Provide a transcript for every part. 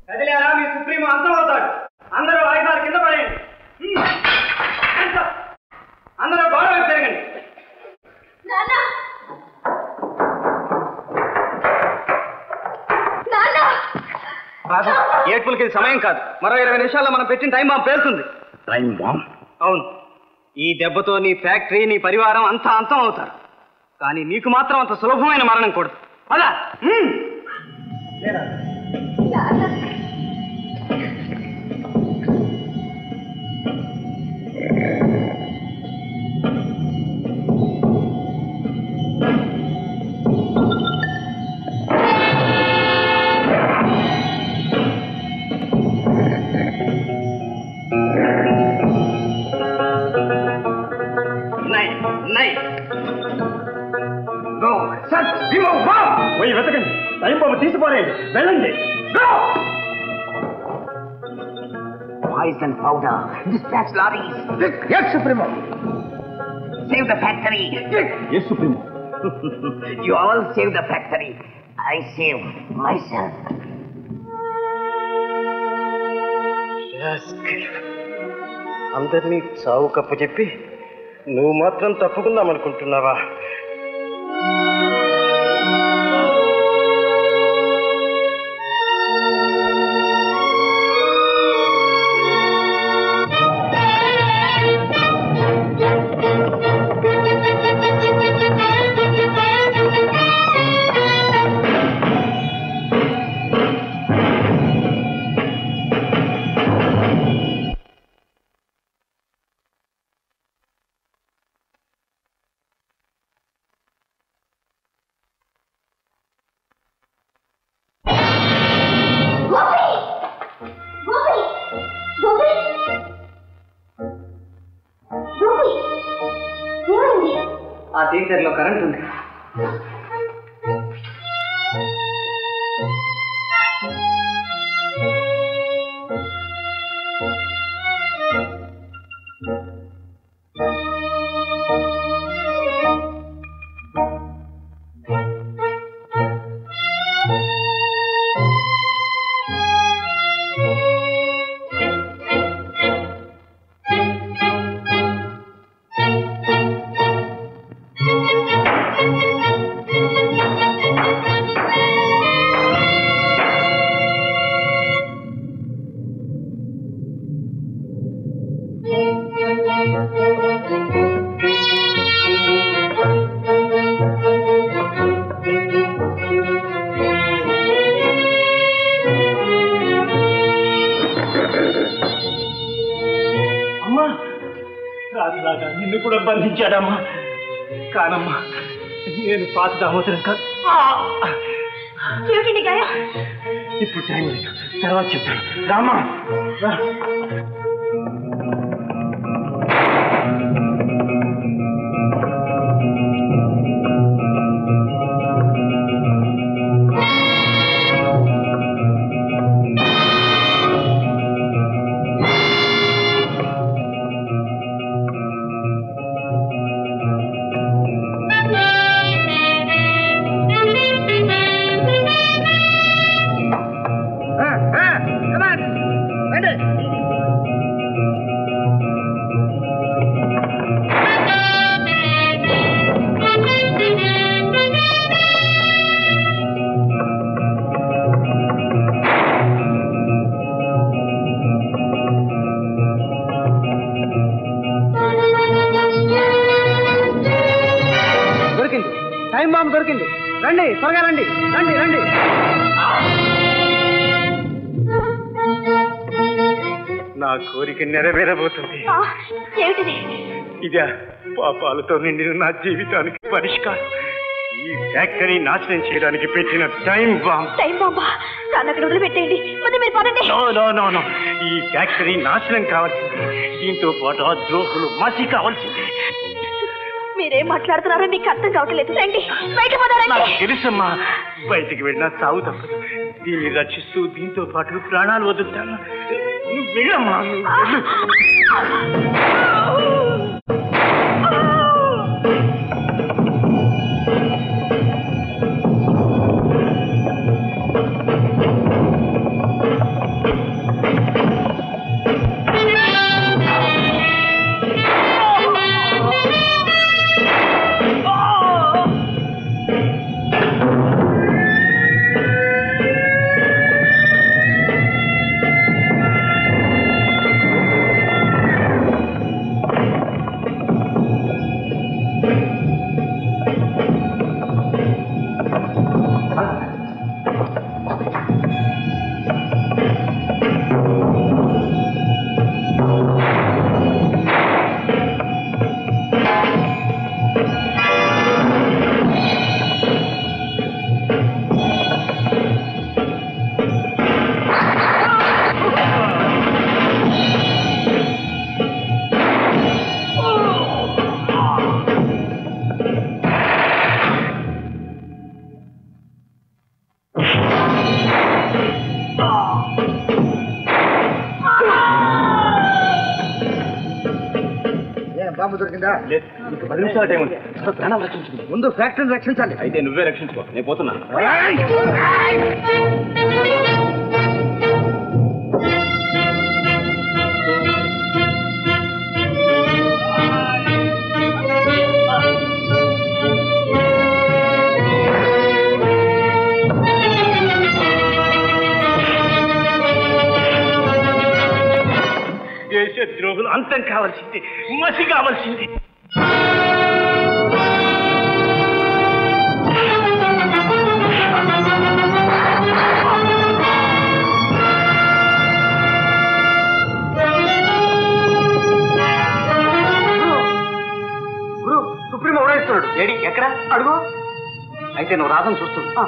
కదిలేరా మీ supremo అంతం అవుతాడు. అందరూ ఆయుధాలు కింద పడేయండి. అందరూ గౌరవం తిరగండి. ఏడ్పులకి సమయం కాదు. మరో 20 నిమిషాల్లో మనం పెట్టిన టైం బాంబ్ పేలుతుంది. Time bomb? అవును. ఈ దెబ్బతో నీ ఫ్యాక్టరీ, నీ పరివారం అంతా అంతం అవుతారు. కానీ నీకు మాత్రం అంత సులభమైన మరణం కూడదు. అలా వెతకండి. టైం బాంబు తీసిపోలేదు. వెళ్ళండి. Poison powder. Dispatch lorries. Yes, Supremo. Save the factory. Yes, Supremo. You all save the factory. I save myself. అందరినీ చావు కప్పు చెప్పి నువ్వు మాత్రం తప్పుకుందామనుకుంటున్నావా? ఆ థియేటర్లో కరెంట్ ఉంది. రాజులాగా నిన్ను కూడా బంధించాడమ్మా. కానమ్మా, నేను పాత దామోదరం కాదు. ఇప్పుడు టైం లేదు, తర్వాత చెప్తాను. రామా టైం బాంబు దొరికింది. రండి, త్వరగా రండి, రండి రండి. నా కోరిక నెరవేరబోతుంది. ఇదే పాపాలతో నిండిన నా జీవితానికి పరిష్కారం. ఈ ఫ్యాక్టరీ నాశనం చేయడానికి పెట్టిన టైం బాంబ్. టైం బాంబా? అక్కడ వదిలిపెట్టేయండి. ఈ ఫ్యాక్టరీ నాశనం కావాల్సింది. దీంతో పాటు ఆ ద్రోహులు మసి కావాల్సింది. మీరేం మాట్లాడుతున్నారో మీకు అర్థం కావట్లేదు. రండి, బయట పోదారండి. తెలుసమ్మా, బయటికి వెళ్ళినా సాగు తప్పదు. దీన్ని రక్షిస్తూ దీంతో పాటు ప్రాణాలు వదులుతాను. నువ్వు వెళ్ళమ్మా, నువ్వు వెళ్ళు. బాంబు దొరికిందా? లేదు, ఇంక 10 నిమిషాల టైం ఉంది. ప్రాణం రక్షించుకుంది. ముందు ఫ్యాక్టరీని రక్షించాలి. అయితే నువ్వే రక్షించుకో, నేను పోతున్నా. దేశద్రోహులు అంతం కావాల్సింది, మసి కావాల్సింది. సుప్రీం ఓడేస్తున్నాడు. ఏడి ఎక్కడ అడుగు. అయితే నువ్వు రాధను చూస్తున్నా.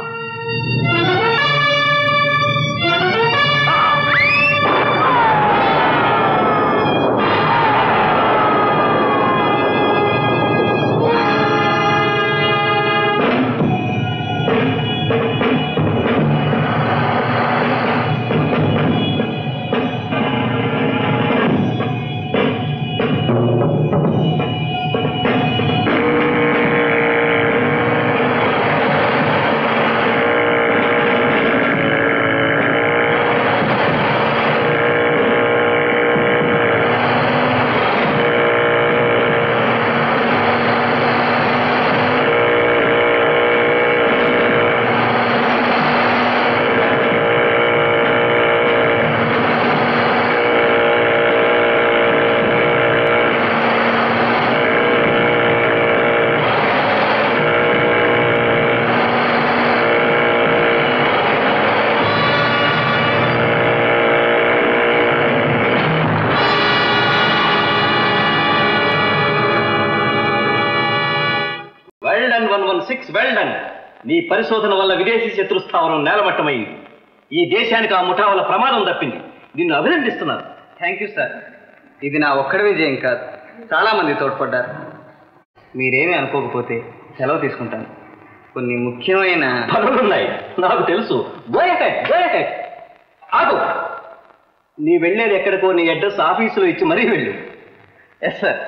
వెల్డన్. నీ పరిశోధన వల్ల విదేశీ శత్రు స్థావరం నేలమట్టమైంది. ఈ దేశానికి ఆ ముఠా వల్ల ప్రమాదం తప్పింది. నిన్ను అభినందిస్తున్నాను. Thank you sir. ఇది నా ఒక్కడి విజయం కాదు, చాలా మంది తోడ్పడ్డారు. మీరేమీ అనుకోకపోతే సెలవు తీసుకుంటాను. కొన్ని ముఖ్యమైన పనులున్నాయి, నాకు తెలుసు. ఆగు. నీ వెళ్ళేది ఎక్కడికో నీ అడ్రస్ ఆఫీసులో ఇచ్చి మరీ వెళ్ళు. Yes sir.